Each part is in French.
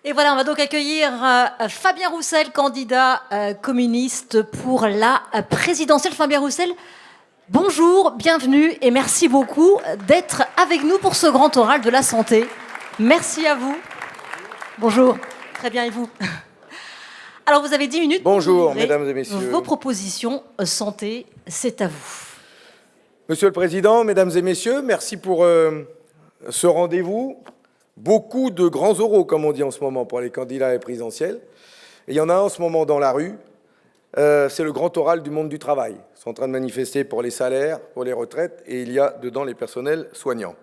Et voilà, on va donc accueillir Fabien Roussel, candidat communiste pour la présidentielle. Fabien Roussel, bonjour, bienvenue et merci beaucoup d'être avec nous pour ce grand oral de la santé. Merci à vous. Bonjour, très bien et vous? Alors vous avez 10 minutes. Bonjour, mesdames et messieurs. Vos propositions santé, c'est à vous. Monsieur le Président, mesdames et messieurs, merci pour ce rendez-vous. Beaucoup de grands oraux, comme on dit en ce moment, pour les candidats à la présidentielle. Et il y en a un en ce moment dans la rue, c'est le grand oral du monde du travail. Ils sont en train de manifester pour les salaires, pour les retraites, et il y a dedans les personnels soignants.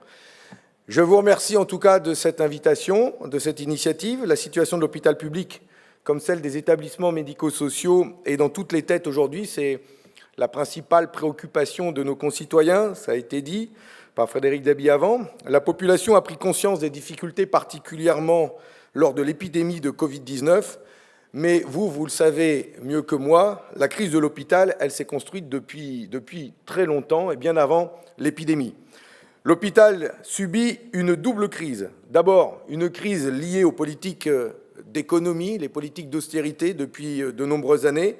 Je vous remercie en tout cas de cette invitation, de cette initiative. La situation de l'hôpital public, comme celle des établissements médico-sociaux, est dans toutes les têtes aujourd'hui. C'est la principale préoccupation de nos concitoyens, ça a été dit par Frédéric Dabi avant. La population a pris conscience des difficultés, particulièrement lors de l'épidémie de Covid-19. Mais vous le savez mieux que moi, la crise de l'hôpital, elle s'est construite depuis très longtemps et bien avant l'épidémie. L'hôpital subit une double crise. D'abord, une crise liée aux politiques d'économie, les politiques d'austérité depuis de nombreuses années.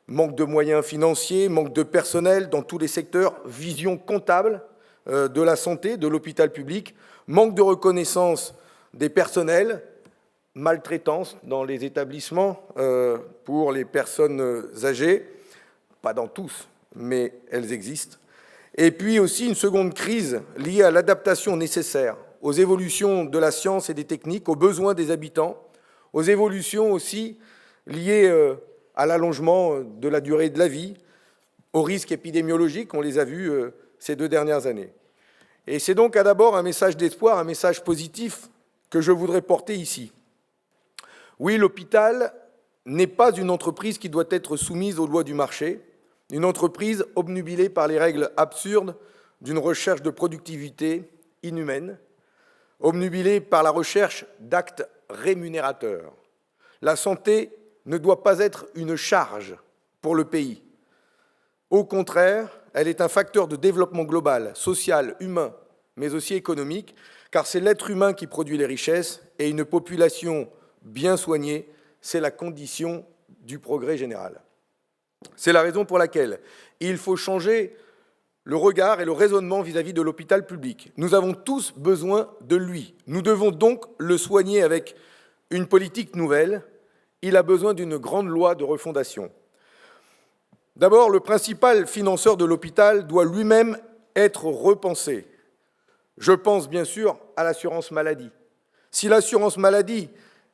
Manque de moyens financiers, manque de personnel dans tous les secteurs, vision comptable de la santé, de l'hôpital public, manque de reconnaissance des personnels, maltraitance dans les établissements pour les personnes âgées, pas dans tous, mais elles existent. Et puis aussi une seconde crise liée à l'adaptation nécessaire aux évolutions de la science et des techniques, aux besoins des habitants, aux évolutions aussi liées à l'allongement de la durée de la vie, aux risques épidémiologiques, on les a vus ces 2 dernières années. Et c'est donc d'abord un message d'espoir, un message positif que je voudrais porter ici. Oui, l'hôpital n'est pas une entreprise qui doit être soumise aux lois du marché, une entreprise obnubilée par les règles absurdes d'une recherche de productivité inhumaine, obnubilée par la recherche d'actes rémunérateurs. La santé ne doit pas être une charge pour le pays. Au contraire, elle est un facteur de développement global, social, humain, mais aussi économique, car c'est l'être humain qui produit les richesses et une population bien soignée, c'est la condition du progrès général. C'est la raison pour laquelle il faut changer le regard et le raisonnement vis-à-vis de l'hôpital public. Nous avons tous besoin de lui. Nous devons donc le soigner avec une politique nouvelle. Il a besoin d'une grande loi de refondation. D'abord, le principal financeur de l'hôpital doit lui-même être repensé. Je pense bien sûr à l'assurance maladie. Si l'assurance maladie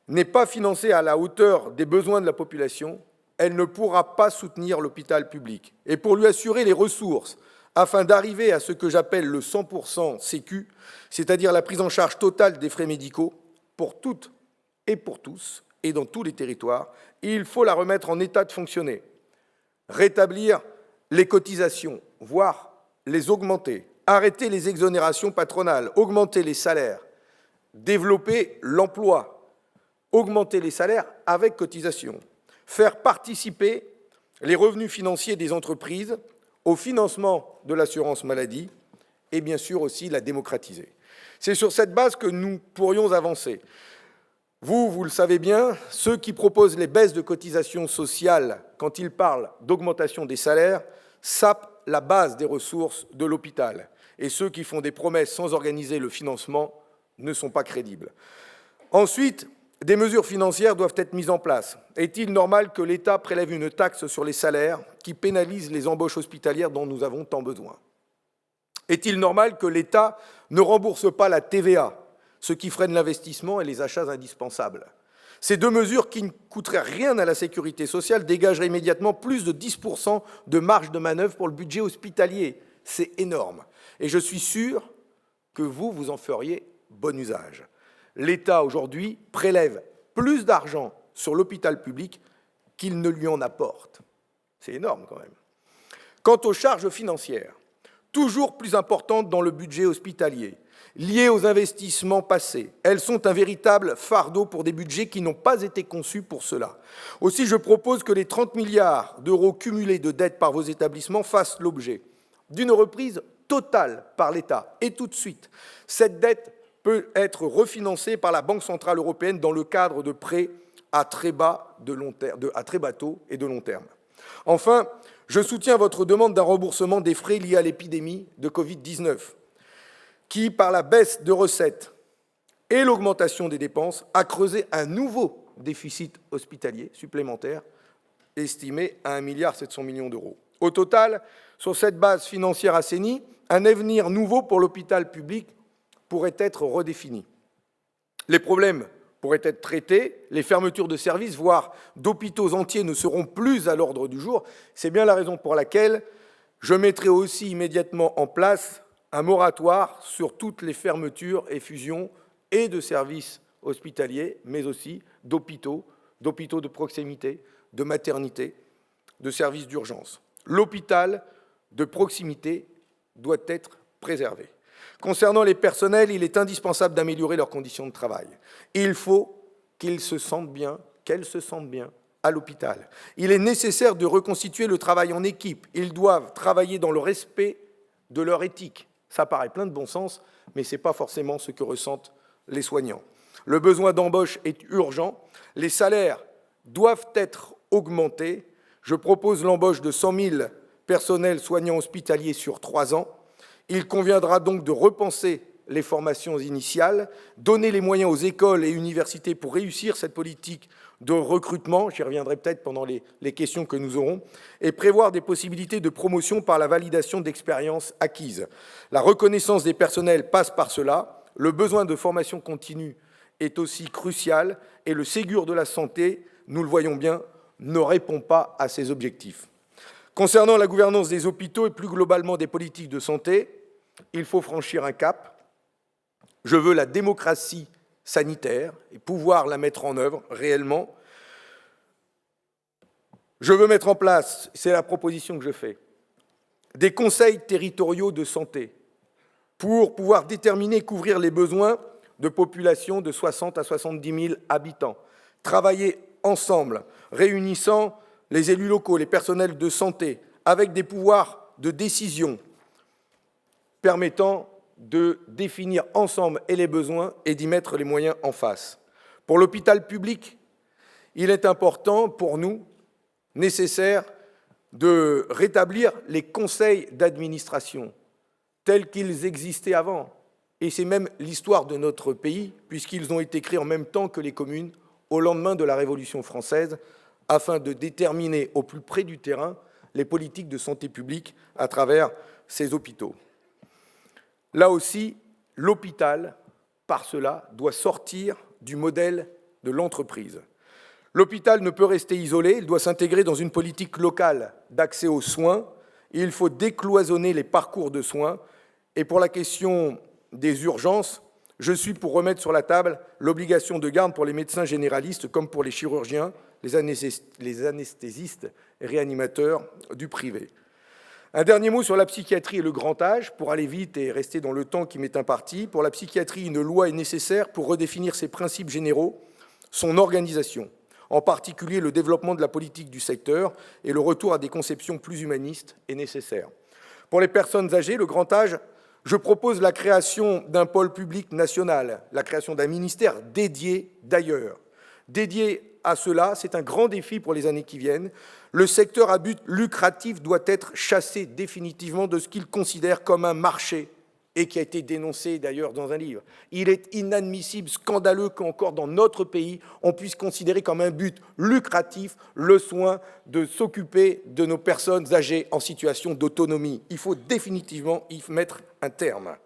n'est pas financée à la hauteur des besoins de la population, elle ne pourra pas soutenir l'hôpital public. Et pour lui assurer les ressources, afin d'arriver à ce que j'appelle le 100% Sécu, c'est-à-dire la prise en charge totale des frais médicaux, pour toutes et pour tous, et dans tous les territoires, il faut la remettre en état de fonctionner. Rétablir les cotisations, voire les augmenter, arrêter les exonérations patronales, augmenter les salaires, développer l'emploi, augmenter les salaires avec cotisation, faire participer les revenus financiers des entreprises au financement de l'assurance maladie et bien sûr aussi la démocratiser. C'est sur cette base que nous pourrions avancer. Vous le savez bien, ceux qui proposent les baisses de cotisations sociales quand ils parlent d'augmentation des salaires sapent la base des ressources de l'hôpital. Et ceux qui font des promesses sans organiser le financement ne sont pas crédibles. Ensuite, des mesures financières doivent être mises en place. Est-il normal que l'État prélève une taxe sur les salaires qui pénalise les embauches hospitalières dont nous avons tant besoin? Est-il normal que l'État ne rembourse pas la TVA, ce qui freine l'investissement et les achats indispensables? Ces 2 mesures qui ne coûteraient rien à la sécurité sociale dégageraient immédiatement plus de 10% de marge de manœuvre pour le budget hospitalier. C'est énorme. Et je suis sûr que vous en feriez bon usage. L'État, aujourd'hui, prélève plus d'argent sur l'hôpital public qu'il ne lui en apporte. C'est énorme, quand même. Quant aux charges financières, toujours plus importantes dans le budget hospitalier, liées aux investissements passés, elles sont un véritable fardeau pour des budgets qui n'ont pas été conçus pour cela. Aussi, je propose que les 30 milliards d'euros cumulés de dettes par vos établissements fassent l'objet d'une reprise totale par l'État, et tout de suite. Cette dette peut être refinancé par la Banque centrale européenne dans le cadre de prêts à très bas taux et de long terme. Enfin, je soutiens votre demande d'un remboursement des frais liés à l'épidémie de Covid-19, qui, par la baisse de recettes et l'augmentation des dépenses, a creusé un nouveau déficit hospitalier supplémentaire, estimé à 1,7 milliard d'euros. Au total, sur cette base financière assainie, un avenir nouveau pour l'hôpital public pourrait être redéfini. Les problèmes pourraient être traités, les fermetures de services, voire d'hôpitaux entiers, ne seront plus à l'ordre du jour. C'est bien la raison pour laquelle je mettrai aussi immédiatement en place un moratoire sur toutes les fermetures et fusions et de services hospitaliers, mais aussi d'hôpitaux de proximité, de maternités, de services d'urgence. L'hôpital de proximité doit être préservé. Concernant les personnels, il est indispensable d'améliorer leurs conditions de travail. Il faut qu'ils se sentent bien, qu'elles se sentent bien à l'hôpital. Il est nécessaire de reconstituer le travail en équipe. Ils doivent travailler dans le respect de leur éthique. Ça paraît plein de bon sens, mais ce n'est pas forcément ce que ressentent les soignants. Le besoin d'embauche est urgent. Les salaires doivent être augmentés. Je propose l'embauche de 100 000 personnels soignants hospitaliers sur 3 ans. Il conviendra donc de repenser les formations initiales, donner les moyens aux écoles et universités pour réussir cette politique de recrutement, j'y reviendrai peut-être pendant les questions que nous aurons, et prévoir des possibilités de promotion par la validation d'expériences acquises. La reconnaissance des personnels passe par cela, le besoin de formation continue est aussi crucial, et le Ségur de la santé, nous le voyons bien, ne répond pas à ces objectifs. Concernant la gouvernance des hôpitaux et plus globalement des politiques de santé, il faut franchir un cap. Je veux la démocratie sanitaire et pouvoir la mettre en œuvre réellement. Je veux mettre en place, c'est la proposition que je fais, des conseils territoriaux de santé pour pouvoir déterminer et couvrir les besoins de populations de 60 à 70 000 habitants. Travailler ensemble, réunissant les élus locaux, les personnels de santé, avec des pouvoirs de décision permettant de définir ensemble les besoins et d'y mettre les moyens en face. Pour l'hôpital public, il est important pour nous, nécessaire, de rétablir les conseils d'administration tels qu'ils existaient avant. Et c'est même l'histoire de notre pays, puisqu'ils ont été créés en même temps que les communes, au lendemain de la Révolution française, afin de déterminer au plus près du terrain les politiques de santé publique à travers ces hôpitaux. Là aussi, l'hôpital, par cela, doit sortir du modèle de l'entreprise. L'hôpital ne peut rester isolé, il doit s'intégrer dans une politique locale d'accès aux soins. Il faut décloisonner les parcours de soins. Et pour la question des urgences, je suis pour remettre sur la table l'obligation de garde pour les médecins généralistes comme pour les chirurgiens, les anesthésistes et réanimateurs du privé. Un dernier mot sur la psychiatrie et le grand âge, pour aller vite et rester dans le temps qui m'est imparti. Pour la psychiatrie, une loi est nécessaire pour redéfinir ses principes généraux, son organisation, en particulier le développement de la politique du secteur et le retour à des conceptions plus humanistes est nécessaire. Pour les personnes âgées, le grand âge, je propose la création d'un pôle public national, la création d'un ministère dédié d'ailleurs. Dédié à cela, c'est un grand défi pour les années qui viennent. Le secteur à but lucratif doit être chassé définitivement de ce qu'il considère comme un marché et qui a été dénoncé d'ailleurs dans un livre. Il est inadmissible, scandaleux qu'encore dans notre pays, on puisse considérer comme un but lucratif le soin de s'occuper de nos personnes âgées en situation d'autonomie. Il faut définitivement y mettre un terme.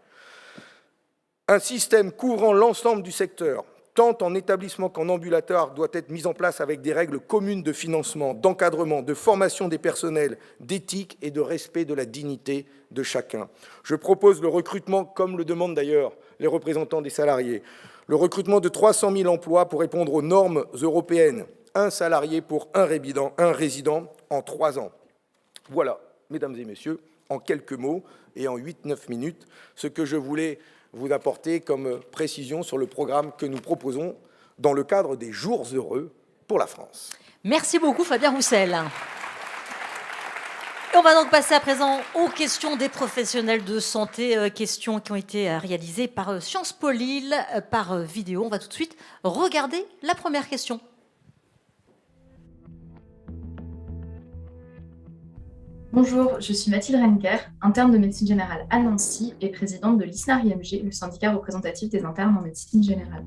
Un système couvrant l'ensemble du secteur, tant en établissement qu'en ambulatoire, doit être mis en place avec des règles communes de financement, d'encadrement, de formation des personnels, d'éthique et de respect de la dignité de chacun. Je propose le recrutement, comme le demandent d'ailleurs les représentants des salariés, le recrutement de 300 000 emplois pour répondre aux normes européennes. Un salarié pour un résident en 3 ans. Voilà, mesdames et messieurs, en quelques mots et en 8-9 minutes, ce que je voulais vous apporter comme précision sur le programme que nous proposons dans le cadre des Jours heureux pour la France. Merci beaucoup Fabien Roussel. Et on va donc passer à présent aux questions des professionnels de santé, questions qui ont été réalisées par Sciences Po Lille, par vidéo. On va tout de suite regarder la première question. Bonjour, je suis Mathilde Renker, interne de médecine générale à Nancy et présidente de l'ISNAR-IMG, le syndicat représentatif des internes en médecine générale.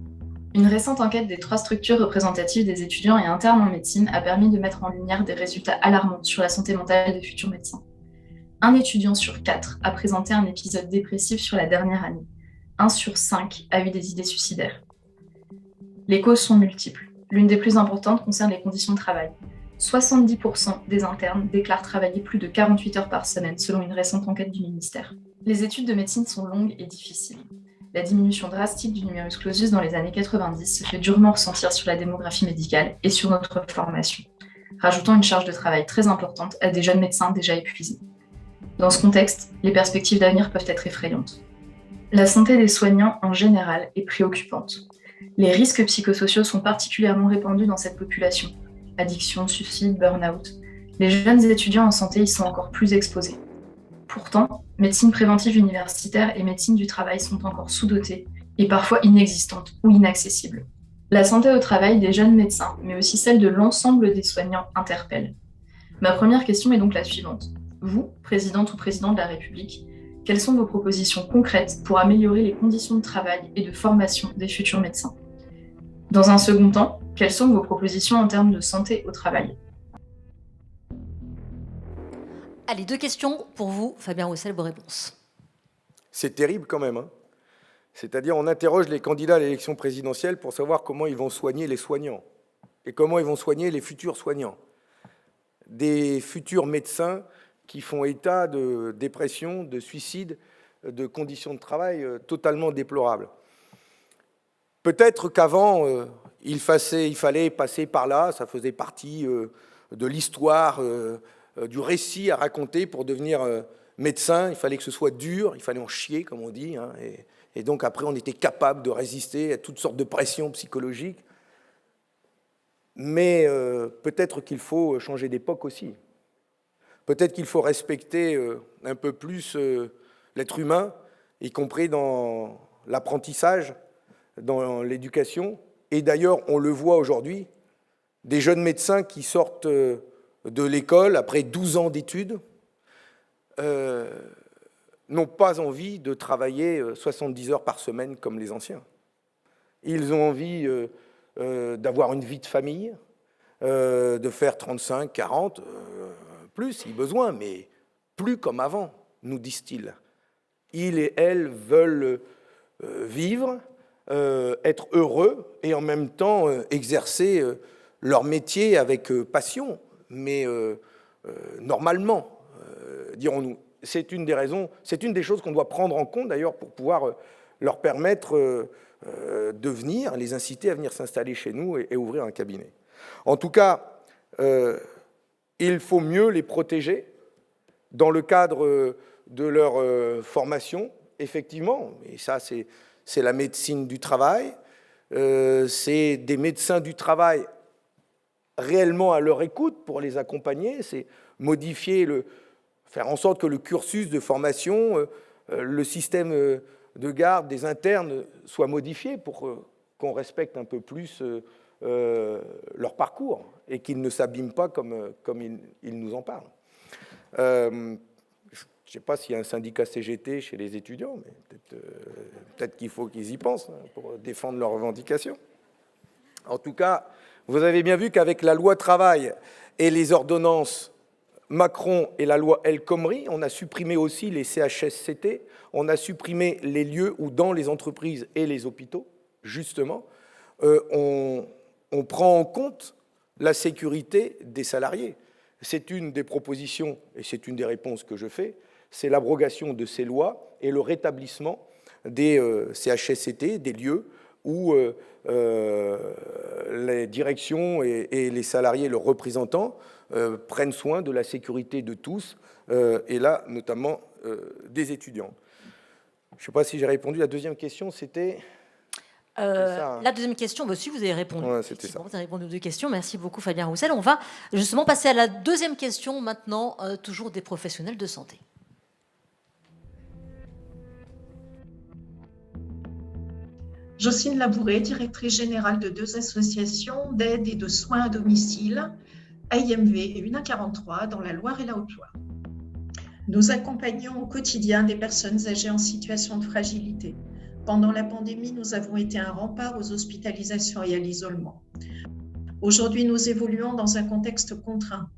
Une récente enquête des 3 structures représentatives des étudiants et internes en médecine a permis de mettre en lumière des résultats alarmants sur la santé mentale des futurs médecins. Un étudiant sur 4 a présenté un épisode dépressif sur la dernière année. 1 sur 5 a eu des idées suicidaires. Les causes sont multiples. L'une des plus importantes concerne les conditions de travail. 70% des internes déclarent travailler plus de 48 heures par semaine, selon une récente enquête du ministère. Les études de médecine sont longues et difficiles. La diminution drastique du numerus clausus dans les années 90 se fait durement ressentir sur la démographie médicale et sur notre formation, rajoutant une charge de travail très importante à des jeunes médecins déjà épuisés. Dans ce contexte, les perspectives d'avenir peuvent être effrayantes. La santé des soignants en général est préoccupante. Les risques psychosociaux sont particulièrement répandus dans cette population. Addiction, suicide, burn-out. Les jeunes étudiants en santé y sont encore plus exposés. Pourtant, médecine préventive universitaire et médecine du travail sont encore sous-dotées et parfois inexistantes ou inaccessibles. La santé au travail des jeunes médecins, mais aussi celle de l'ensemble des soignants, interpelle. Ma première question est donc la suivante. Vous, présidente ou président de la République, quelles sont vos propositions concrètes pour améliorer les conditions de travail et de formation des futurs médecins ? Dans un second temps, quelles sont vos propositions en termes de santé au travail ? Allez, 2 questions pour vous, Fabien Roussel, vos réponses. C'est terrible quand même, hein. C'est-à-dire, on interroge les candidats à l'élection présidentielle pour savoir comment ils vont soigner les soignants et comment ils vont soigner les futurs soignants. Des futurs médecins qui font état de dépression, de suicide, de conditions de travail totalement déplorables. Peut-être qu'avant, il fallait passer par là, ça faisait partie de l'histoire, du récit à raconter pour devenir médecin. Il fallait que ce soit dur, il fallait en chier, comme on dit, hein, et donc après, on était capable de résister à toutes sortes de pressions psychologiques. Mais peut-être qu'il faut changer d'époque aussi. Peut-être qu'il faut respecter un peu plus l'être humain, y compris dans l'apprentissage, dans l'éducation. Et d'ailleurs, on le voit aujourd'hui, des jeunes médecins qui sortent de l'école après 12 ans d'études n'ont pas envie de travailler 70 heures par semaine comme les anciens. Ils ont envie d'avoir une vie de famille, de faire 35, 40, plus si besoin, mais plus comme avant, nous disent-ils. Ils et elles veulent vivre, être heureux et en même temps exercer leur métier avec passion, mais normalement, dirons-nous. C'est une des raisons, c'est une des choses qu'on doit prendre en compte d'ailleurs pour pouvoir leur permettre de venir, les inciter à venir s'installer chez nous et ouvrir un cabinet. En tout cas, il faut mieux les protéger dans le cadre de leur formation, effectivement, et ça c'est la médecine du travail, c'est des médecins du travail réellement à leur écoute pour les accompagner, c'est modifier, faire en sorte que le cursus de formation, le système de garde des internes soit modifié pour qu'on respecte un peu plus leur parcours et qu'ils ne s'abîment pas comme ils nous en parlent. Je ne sais pas s'il y a un syndicat CGT chez les étudiants, mais peut-être qu'il faut qu'ils y pensent pour défendre leurs revendications. En tout cas, vous avez bien vu qu'avec la loi travail et les ordonnances Macron et la loi El Khomri, on a supprimé aussi les CHSCT, on a supprimé les lieux où dans les entreprises et les hôpitaux, justement, on prend en compte la sécurité des salariés. C'est une des propositions et c'est une des réponses que je fais, c'est l'abrogation de ces lois et le rétablissement des CHSCT, des lieux où les directions et les salariés, leurs représentants, prennent soin de la sécurité de tous, et là, notamment, des étudiants. Je ne sais pas si j'ai répondu. La deuxième question, c'était... ça, hein. La deuxième question, bah, si vous avez répondu. Ouais, c'était ça. Vous avez répondu aux deux questions. Merci beaucoup Fabien Roussel. On va justement passer à la deuxième question maintenant, toujours des professionnels de santé. Jocelyne Labouret, directrice générale de 2 associations d'aide et de soins à domicile, AIMV et UNA 43 dans la Loire et la Haute-Loire. Nous accompagnons au quotidien des personnes âgées en situation de fragilité. Pendant la pandémie, nous avons été un rempart aux hospitalisations et à l'isolement. Aujourd'hui, nous évoluons dans un contexte contraint.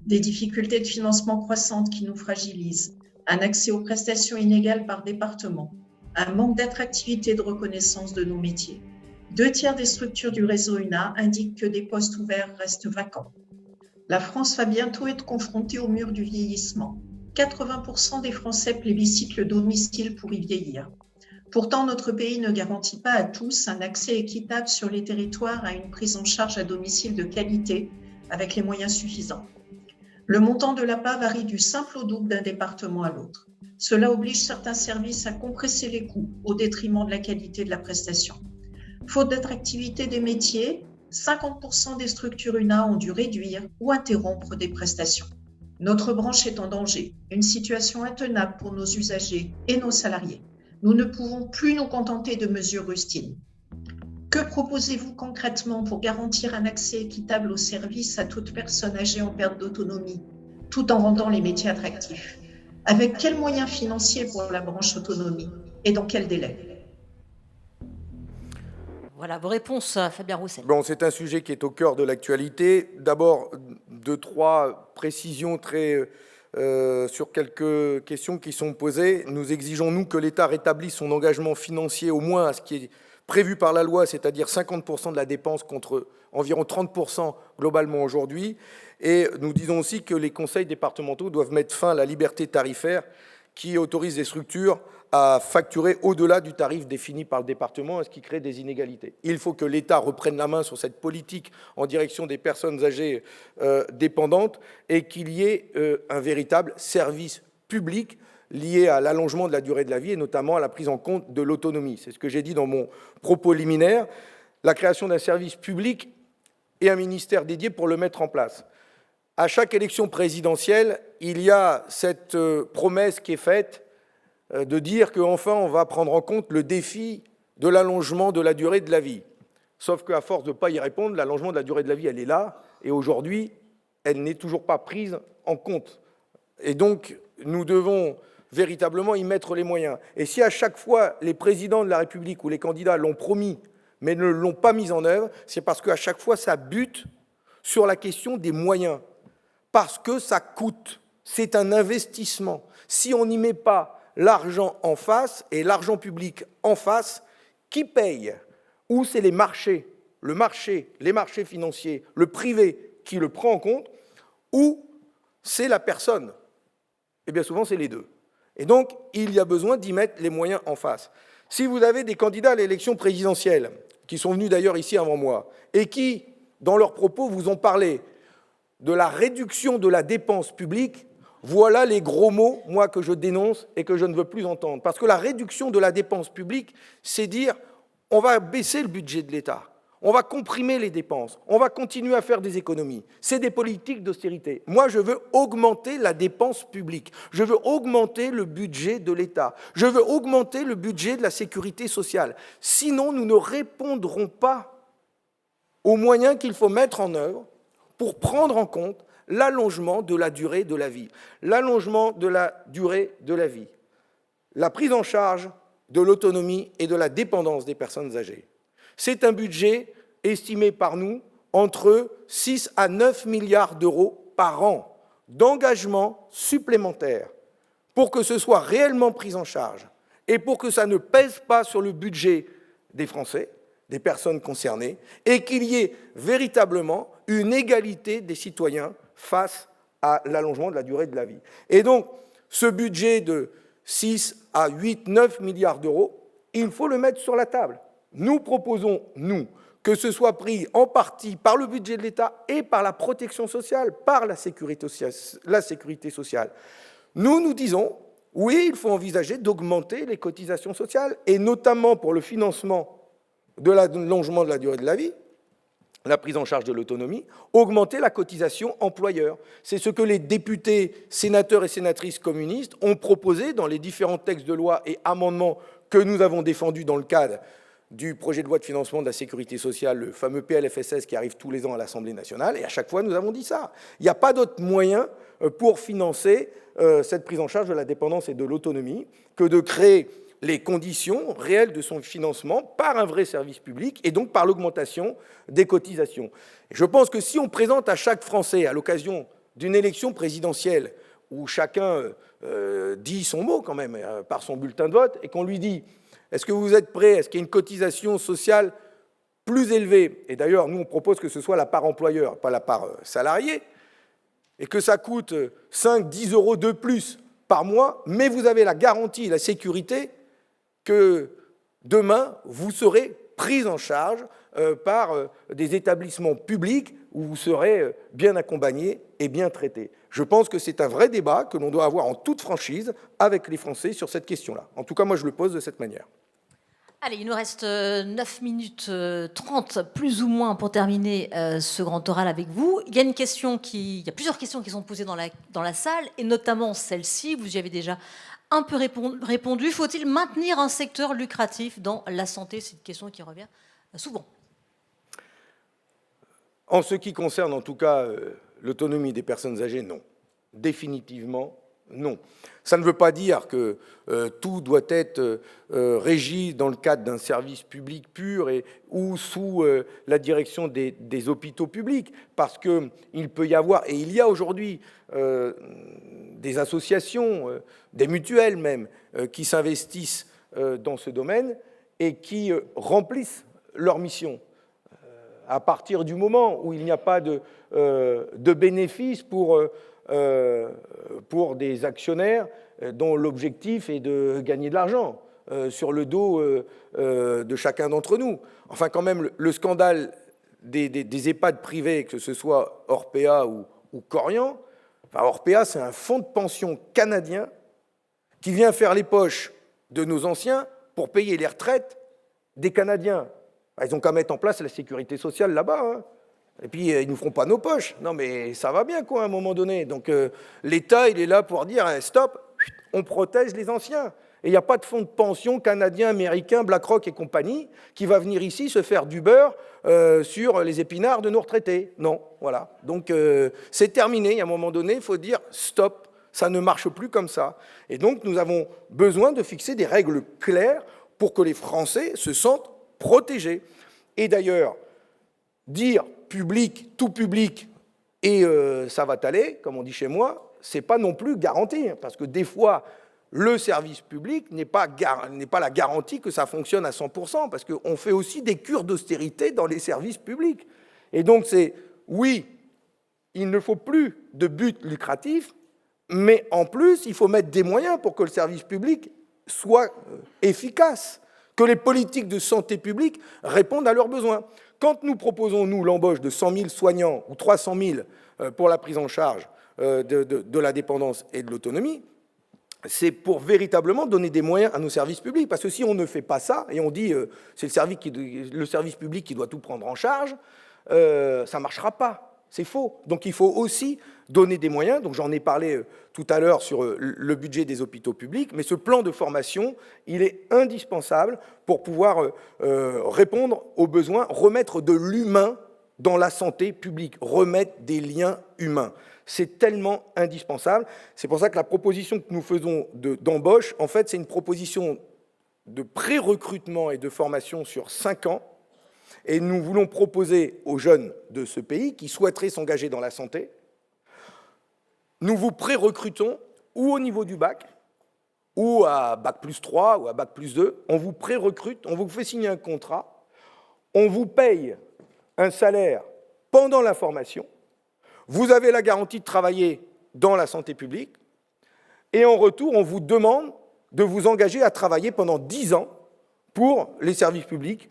Des difficultés de financement croissantes qui nous fragilisent, un accès aux prestations inégal par département, un manque d'attractivité et de reconnaissance de nos métiers. 2/3 des structures du réseau UNA indiquent que des postes ouverts restent vacants. La France va bientôt être confrontée au mur du vieillissement. 80% des Français plébiscitent le domicile pour y vieillir. Pourtant, notre pays ne garantit pas à tous un accès équitable sur les territoires à une prise en charge à domicile de qualité avec les moyens suffisants. Le montant de l'APA varie du simple au double d'un département à l'autre. Cela oblige certains services à compresser les coûts au détriment de la qualité de la prestation. Faute d'attractivité des métiers, 50% des structures UNA ont dû réduire ou interrompre des prestations. Notre branche est en danger, une situation intenable pour nos usagers et nos salariés. Nous ne pouvons plus nous contenter de mesures rustines. Que proposez-vous concrètement pour garantir un accès équitable aux services à toute personne âgée en perte d'autonomie, tout en rendant les métiers attractifs? Avec quels moyens financiers pour la branche autonomie et dans quel délai? Voilà vos réponses, Fabien Roussel. Bon, c'est un sujet qui est au cœur de l'actualité. D'abord, 2-3 précisions sur quelques questions qui sont posées. Nous exigeons, nous, que l'État rétablisse son engagement financier au moins à ce qui est prévu par la loi, c'est-à-dire 50% de la dépense contre environ 30% globalement aujourd'hui. Et nous disons aussi que les conseils départementaux doivent mettre fin à la liberté tarifaire qui autorise les structures à facturer au-delà du tarif défini par le département, ce qui crée des inégalités. Il faut que l'État reprenne la main sur cette politique en direction des personnes âgées dépendantes et qu'il y ait un véritable service public lié à l'allongement de la durée de la vie et notamment à la prise en compte de l'autonomie. C'est ce que j'ai dit dans mon propos liminaire. La création d'un service public et un ministère dédié pour le mettre en place. À chaque élection présidentielle, il y a cette promesse qui est faite de dire qu'enfin on va prendre en compte le défi de l'allongement de la durée de la vie. Sauf qu'à force de ne pas y répondre, l'allongement de la durée de la vie, elle est là, et aujourd'hui, elle n'est toujours pas prise en compte. Et donc, nous devons véritablement y mettre les moyens. Et si à chaque fois, les présidents de la République ou les candidats l'ont promis, mais ne l'ont pas mis en œuvre, c'est parce qu'à chaque fois, ça bute sur la question des moyens. Parce que ça coûte. C'est un investissement. Si on n'y met pas l'argent en face, et l'argent public en face, qui paye? Ou c'est les marchés, les marchés financiers, le privé qui le prend en compte, ou c'est la personne? Et bien souvent, c'est les deux. Et donc, il y a besoin d'y mettre les moyens en face. Si vous avez des candidats à l'élection présidentielle, qui sont venus d'ailleurs ici avant moi, et qui, dans leurs propos, vous ont parlé de la réduction de la dépense publique, voilà les gros mots, moi, que je dénonce et que je ne veux plus entendre. Parce que la réduction de la dépense publique, c'est dire on va baisser le budget de l'État, on va comprimer les dépenses, on va continuer à faire des économies. C'est des politiques d'austérité. Moi, je veux augmenter la dépense publique, je veux augmenter le budget de l'État, je veux augmenter le budget de la sécurité sociale. Sinon, nous ne répondrons pas aux moyens qu'il faut mettre en œuvre pour prendre en compte l'allongement de la durée de la vie. L'allongement de la durée de la vie. La prise en charge de l'autonomie et de la dépendance des personnes âgées. C'est un budget estimé par nous entre 6 à 9 milliards d'euros par an d'engagement supplémentaire pour que ce soit réellement pris en charge et pour que ça ne pèse pas sur le budget des Français, des personnes concernées, et qu'il y ait véritablement une égalité des citoyens face à l'allongement de la durée de la vie. Et donc, ce budget de 6 à 8, 9 milliards d'euros, il faut le mettre sur la table. Nous proposons, nous, que ce soit pris en partie par le budget de l'État et par la protection sociale, par la sécurité sociale. Nous disons, oui, il faut envisager d'augmenter les cotisations sociales, et notamment pour le financement de l'allongement de la durée de la vie, la prise en charge de l'autonomie, augmenter la cotisation employeur. C'est ce que les députés, sénateurs et sénatrices communistes ont proposé dans les différents textes de loi et amendements que nous avons défendus dans le cadre du projet de loi de financement de la sécurité sociale, le fameux PLFSS qui arrive tous les ans à l'Assemblée nationale, et à chaque fois nous avons dit ça. Il n'y a pas d'autre moyen pour financer cette prise en charge de la dépendance et de l'autonomie que de créer les conditions réelles de son financement par un vrai service public et donc par l'augmentation des cotisations. Et je pense que si on présente à chaque Français, à l'occasion d'une élection présidentielle, où chacun dit son mot quand même par son bulletin de vote, et qu'on lui dit « Est-ce que vous êtes prêt? Est-ce qu'il y a une cotisation sociale plus élevée ?» Et d'ailleurs, nous, on propose que ce soit la part employeur, pas la part salarié, et que ça coûte 5-10 euros de plus par mois, mais vous avez la garantie, la sécurité que demain, vous serez pris en charge par des établissements publics où vous serez bien accompagné et bien traité. Je pense que c'est un vrai débat que l'on doit avoir en toute franchise avec les Français sur cette question-là. En tout cas, moi, je le pose de cette manière. Allez, il nous reste 9 minutes 30, plus ou moins, pour terminer ce grand oral avec vous. Il y a plusieurs questions qui sont posées dans la salle, et notamment celle-ci, vous y avez déjà un peu répondu. Faut-il maintenir un secteur lucratif dans la santé? C'est une question qui revient souvent. En ce qui concerne, en tout cas, l'autonomie des personnes âgées, non. Définitivement, non. Ça ne veut pas dire que tout doit être régi dans le cadre d'un service public pur ou sous la direction des hôpitaux publics, parce qu'il peut y avoir, et il y a aujourd'hui des associations, des mutuelles même, qui s'investissent dans ce domaine et qui remplissent leur mission. À partir du moment où il n'y a pas de bénéfices pour des actionnaires dont l'objectif est de gagner de l'argent sur le dos de chacun d'entre nous. Enfin, quand même, le scandale des EHPAD privés, que ce soit Orpea ou Corian, enfin, Orpea, c'est un fonds de pension canadien qui vient faire les poches de nos anciens pour payer les retraites des Canadiens. Ils n'ont qu'à mettre en place la sécurité sociale là-bas, hein. Et puis, ils ne nous feront pas nos poches. Non, mais ça va bien, quoi, à un moment donné. Donc, l'État, il est là pour dire, stop, on protège les anciens. Et il n'y a pas de fonds de pension canadien, américain, BlackRock et compagnie qui va venir ici se faire du beurre sur les épinards de nos retraités. Non, voilà. Donc, c'est terminé. Et à un moment donné, il faut dire, stop, ça ne marche plus comme ça. Et donc, nous avons besoin de fixer des règles claires pour que les Français se sentent protégés. Et d'ailleurs, dire public, tout public, et ça va t'aller, comme on dit chez moi, c'est pas non plus garanti, parce que des fois, le service public n'est pas la garantie que ça fonctionne à 100%, parce qu'on fait aussi des cures d'austérité dans les services publics. Et donc c'est, oui, il ne faut plus de but lucratif, mais en plus, il faut mettre des moyens pour que le service public soit efficace, que les politiques de santé publique répondent à leurs besoins. Quand nous proposons, nous, l'embauche de 100 000 soignants ou 300 000 pour la prise en charge de la dépendance et de l'autonomie, c'est pour véritablement donner des moyens à nos services publics. Parce que si on ne fait pas ça, et on dit c'est le service public qui doit tout prendre en charge, ça ne marchera pas. C'est faux. Donc il faut aussi donner des moyens. Donc j'en ai parlé tout à l'heure sur le budget des hôpitaux publics, mais ce plan de formation, il est indispensable pour pouvoir répondre aux besoins, remettre de l'humain dans la santé publique, remettre des liens humains. C'est tellement indispensable. C'est pour ça que la proposition que nous faisons d'embauche, en fait, c'est une proposition de pré-recrutement et de formation sur 5 ans. Et nous voulons proposer aux jeunes de ce pays qui souhaiteraient s'engager dans la santé, nous vous pré-recrutons ou au niveau du bac, ou à bac plus 3, ou à bac plus 2, on vous pré-recrute, on vous fait signer un contrat, on vous paye un salaire pendant la formation, vous avez la garantie de travailler dans la santé publique, et en retour, on vous demande de vous engager à travailler pendant 10 ans pour les services publics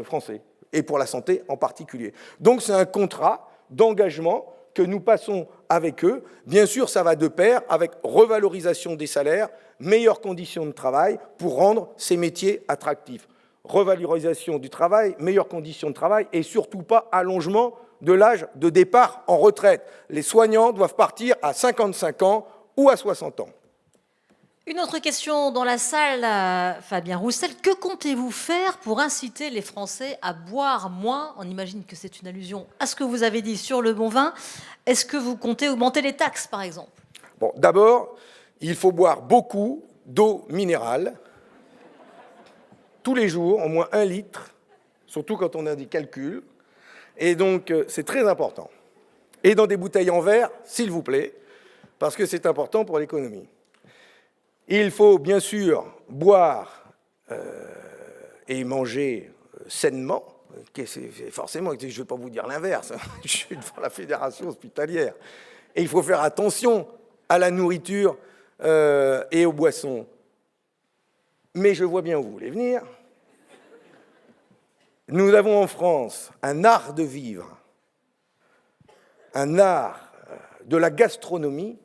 français, et pour la santé en particulier. Donc c'est un contrat d'engagement que nous passons avec eux. Bien sûr, ça va de pair avec revalorisation des salaires, meilleures conditions de travail pour rendre ces métiers attractifs. revalorisation du travail, meilleures conditions de travail et surtout pas allongement de l'âge de départ en retraite. Les soignants doivent partir à 55 ans ou à 60 ans. Une autre question dans la salle, Fabien Roussel. Que comptez-vous faire pour inciter les Français à boire moins? On imagine que c'est une allusion à ce que vous avez dit sur le bon vin. Est-ce que vous comptez augmenter les taxes, par exemple? Bon, d'abord, il faut boire beaucoup d'eau minérale, tous les jours, au moins 1 litre, surtout quand on a des calculs. Et donc, c'est très important. Et dans des bouteilles en verre, s'il vous plaît, parce que c'est important pour l'économie. Il faut bien sûr boire et manger sainement. Forcément, je ne vais pas vous dire l'inverse, je suis devant la fédération hospitalière. Et il faut faire attention à la nourriture et aux boissons. Mais je vois bien où vous voulez venir. Nous avons en France un art de vivre, un art de la gastronomie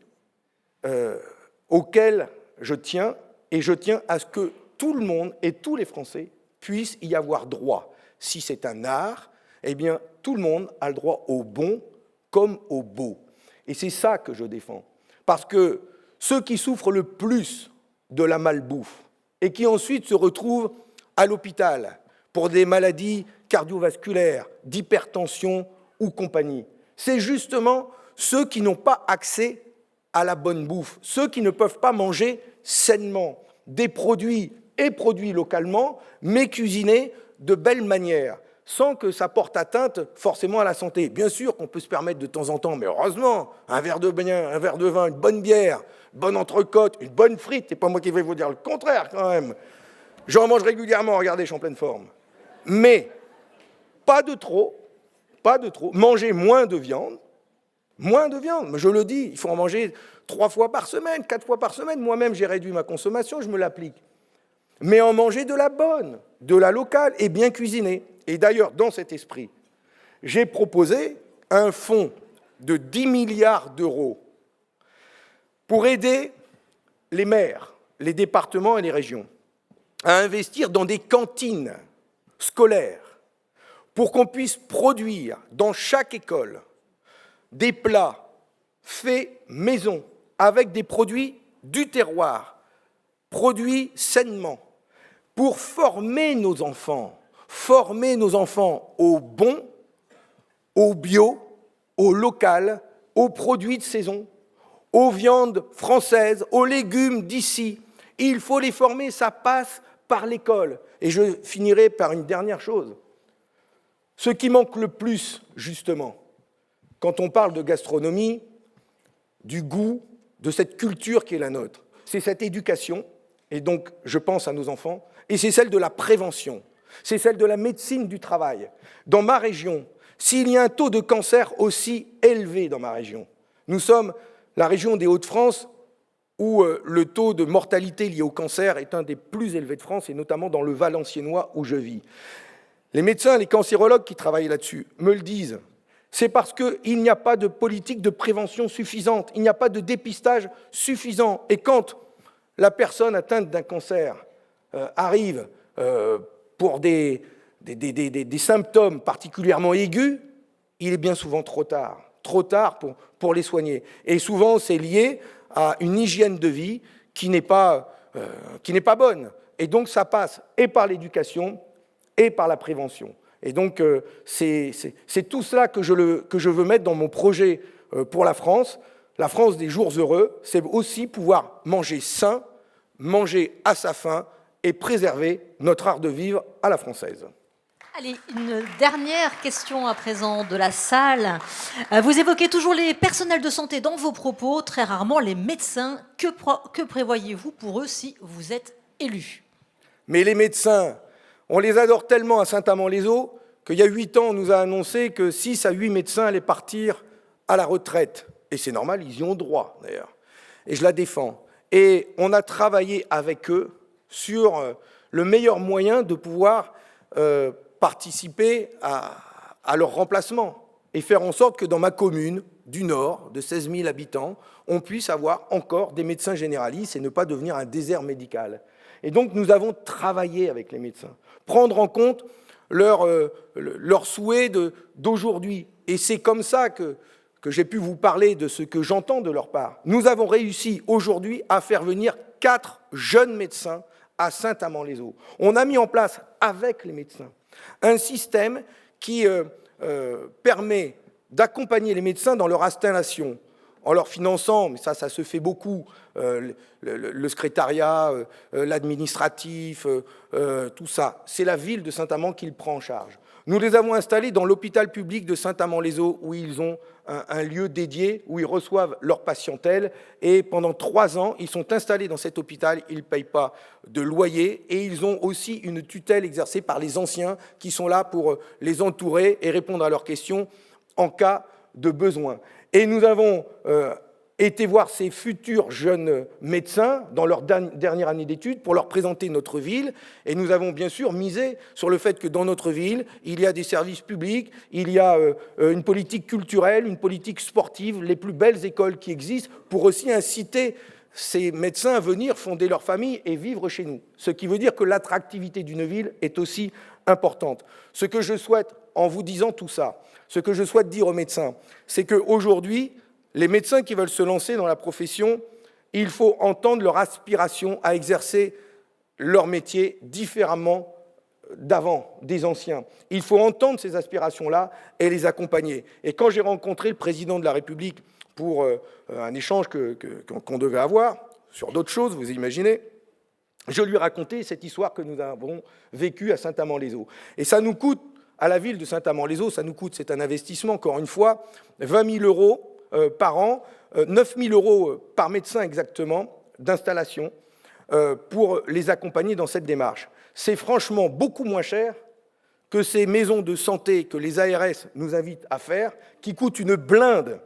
auquel je tiens, et je tiens à ce que tout le monde et tous les Français puissent y avoir droit. Si c'est un art, eh bien, tout le monde a le droit au bon comme au beau. Et c'est ça que je défends. Parce que ceux qui souffrent le plus de la malbouffe et qui ensuite se retrouvent à l'hôpital pour des maladies cardiovasculaires, d'hypertension ou compagnie, c'est justement ceux qui n'ont pas accès à la bonne bouffe, ceux qui ne peuvent pas manger sainement des produits et produits localement, mais cuisinés de belle manière, sans que ça porte atteinte forcément à la santé. Bien sûr qu'on peut se permettre de temps en temps, mais heureusement, un verre de vin, une bonne bière, une bonne entrecôte, une bonne frite, c'est pas moi qui vais vous dire le contraire quand même. J'en mange régulièrement, regardez, je suis en pleine forme. Mais pas de trop, manger moins de viande, je le dis, il faut en manger 3 fois par semaine, 4 fois par semaine. Moi-même, j'ai réduit ma consommation, je me l'applique. Mais en manger de la bonne, de la locale et bien cuisinée. Et d'ailleurs, dans cet esprit, j'ai proposé un fonds de 10 milliards d'euros pour aider les maires, les départements et les régions à investir dans des cantines scolaires pour qu'on puisse produire dans chaque école des plats faits maison avec des produits du terroir, produits sainement, pour former nos enfants au bon, au bio, au local, aux produits de saison, aux viandes françaises, aux légumes d'ici. Il faut les former, ça passe par l'école. Et je finirai par une dernière chose. Ce qui manque le plus, justement, quand on parle de gastronomie, du goût, de cette culture qui est la nôtre, c'est cette éducation, et donc je pense à nos enfants, et c'est celle de la prévention, c'est celle de la médecine du travail. Dans ma région, s'il y a un taux de cancer aussi élevé dans ma région, nous sommes la région des Hauts-de-France où le taux de mortalité lié au cancer est un des plus élevés de France, et notamment dans le Valenciennois où je vis. Les médecins, les cancérologues qui travaillent là-dessus me le disent. C'est parce qu'il n'y a pas de politique de prévention suffisante, il n'y a pas de dépistage suffisant. Et quand la personne atteinte d'un cancer arrive pour des symptômes particulièrement aigus, il est bien souvent trop tard pour les soigner. Et souvent, c'est lié à une hygiène de vie qui n'est pas bonne. Et donc, ça passe et par l'éducation et par la prévention. Et donc, c'est tout cela que je veux mettre dans mon projet pour la France des jours heureux, c'est aussi pouvoir manger sain, manger à sa faim et préserver notre art de vivre à la française. Allez, une dernière question à présent de la salle. Vous évoquez toujours les personnels de santé dans vos propos, très rarement les médecins. Que prévoyez-vous pour eux si vous êtes élu? Mais les médecins, on les adore tellement à Saint-Amand-les-Eaux qu'il y a 8 ans, on nous a annoncé que 6 à 8 médecins allaient partir à la retraite. Et c'est normal, ils y ont droit, d'ailleurs. Et je la défends. Et on a travaillé avec eux sur le meilleur moyen de pouvoir participer à leur remplacement et faire en sorte que dans ma commune du Nord, de 16 000 habitants, on puisse avoir encore des médecins généralistes et ne pas devenir un désert médical. Et donc nous avons travaillé avec les médecins, prendre en compte leurs souhaits d'aujourd'hui. Et c'est comme ça que j'ai pu vous parler de ce que j'entends de leur part. Nous avons réussi aujourd'hui à faire venir 4 jeunes médecins à Saint-Amand-les-Eaux. On a mis en place, avec les médecins, un système qui permet d'accompagner les médecins dans leur installation, en leur finançant, mais ça se fait beaucoup, le secrétariat, l'administratif, tout ça. C'est la ville de Saint-Amand qui le prend en charge. Nous les avons installés dans l'hôpital public de Saint-Amand-les-Eaux, où ils ont un lieu dédié, où ils reçoivent leur patientèle. Et pendant 3 ans, ils sont installés dans cet hôpital, ils ne payent pas de loyer. Et ils ont aussi une tutelle exercée par les anciens qui sont là pour les entourer et répondre à leurs questions en cas de besoin. Et nous avons été voir ces futurs jeunes médecins dans leur dernière année d'études pour leur présenter notre ville. Et nous avons bien sûr misé sur le fait que dans notre ville, il y a des services publics, il y a une politique culturelle, une politique sportive, les plus belles écoles qui existent, pour aussi inciter ces médecins à venir fonder leur famille et vivre chez nous. Ce qui veut dire que l'attractivité d'une ville est aussi importante. Ce que je souhaite, en vous disant tout ça, ce que je souhaite dire aux médecins, c'est qu'aujourd'hui, les médecins qui veulent se lancer dans la profession, il faut entendre leur aspiration à exercer leur métier différemment d'avant, des anciens. Il faut entendre ces aspirations-là et les accompagner. Et quand j'ai rencontré le président de la République pour un échange qu'on devait avoir sur d'autres choses, vous imaginez, je lui ai raconté cette histoire que nous avons vécue à Saint-Amand-les-Eaux. Et ça nous coûte, à la ville de Saint-Amand-les-Eaux, ça nous coûte, c'est un investissement, encore une fois, 20 000 € par an, 9 000 € par médecin exactement, d'installation, pour les accompagner dans cette démarche. C'est franchement beaucoup moins cher que ces maisons de santé que les ARS nous invitent à faire, qui coûtent une blinde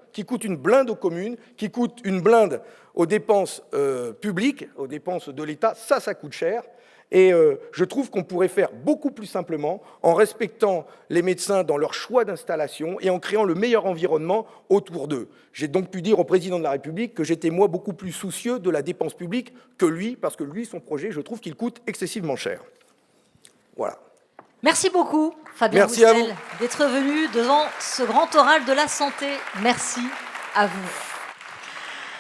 aux communes, qui coûtent une blinde aux dépenses publiques, aux dépenses de l'État. Ça coûte cher. Et je trouve qu'on pourrait faire beaucoup plus simplement en respectant les médecins dans leur choix d'installation et en créant le meilleur environnement autour d'eux. J'ai donc pu dire au président de la République que j'étais, moi, beaucoup plus soucieux de la dépense publique que lui, parce que lui, son projet, je trouve qu'il coûte excessivement cher. Voilà. Merci beaucoup, Fabien Roussel, d'être venu devant ce grand oral de la santé. Merci à vous.